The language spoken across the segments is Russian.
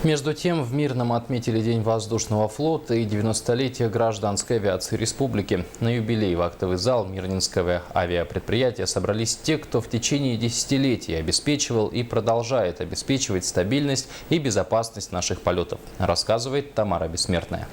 Между тем, в Мирном отметили День воздушного флота и 90-летие гражданской авиации республики. На юбилей в актовый зал Мирнинского авиапредприятия собрались те, кто в течение десятилетий обеспечивал и продолжает обеспечивать стабильность и безопасность наших полетов, рассказывает Тамара Бессмертная.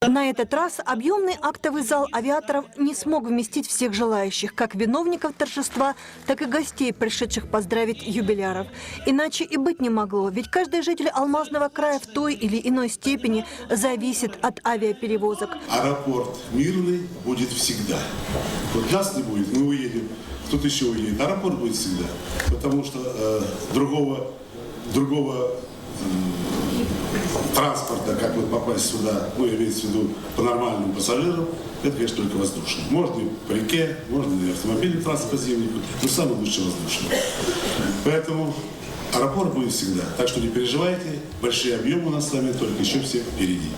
На этот раз объемный актовый зал авиаторов не смог вместить всех желающих, как виновников торжества, так и гостей, пришедших поздравить юбиляров. Иначе и быть не могло, ведь каждый житель Алмазного края в той или иной степени зависит от авиаперевозок. Аэропорт Мирный будет всегда. Вот нас не будет, мы уедем, кто-то еще уедет. Аэропорт будет всегда, потому что другого транспорта, как вот попасть сюда, ну, имеется в виду по нормальным пассажирам, это, конечно, только воздушный. Можно и по реке, можно и автомобильный транспорт по зимнику, но самый лучший воздушный. Поэтому аэропорт будет всегда. Так что не переживайте, большие объемы у нас с вами только еще все впереди.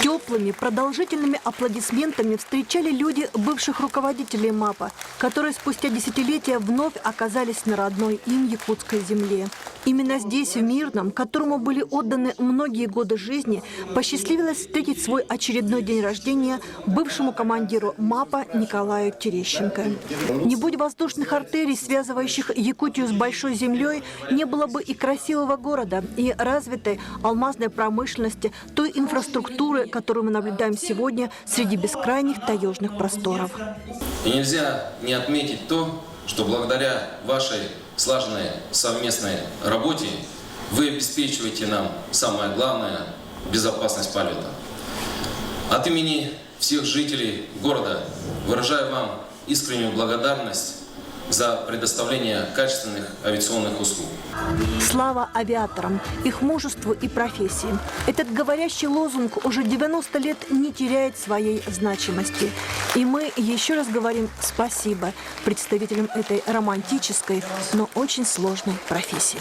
Теплыми, продолжительными аплодисментами встречали люди бывших руководителей МАПа, которые спустя десятилетия вновь оказались на родной им якутской земле. Именно здесь, в Мирном, которому были отданы многие годы жизни, посчастливилось встретить свой очередной день рождения бывшему командиру МАПа Николаю Терещенко. Не будь воздушных артерий, связывающих Якутию с большой землей, не было бы и красивого города, и развитой алмазной промышленности, той инфраструктуры, которую мы наблюдаем сегодня среди бескрайних таежных просторов. И нельзя не отметить то, что благодаря вашей слаженной совместной работе вы обеспечиваете нам самое главное – безопасность полета. От имени всех жителей города выражаю вам искреннюю благодарность за предоставление качественных авиационных услуг. Слава авиаторам, их мужеству и профессии. Этот говорящий лозунг уже 90 лет не теряет своей значимости. И мы еще раз говорим спасибо представителям этой романтической, но очень сложной профессии.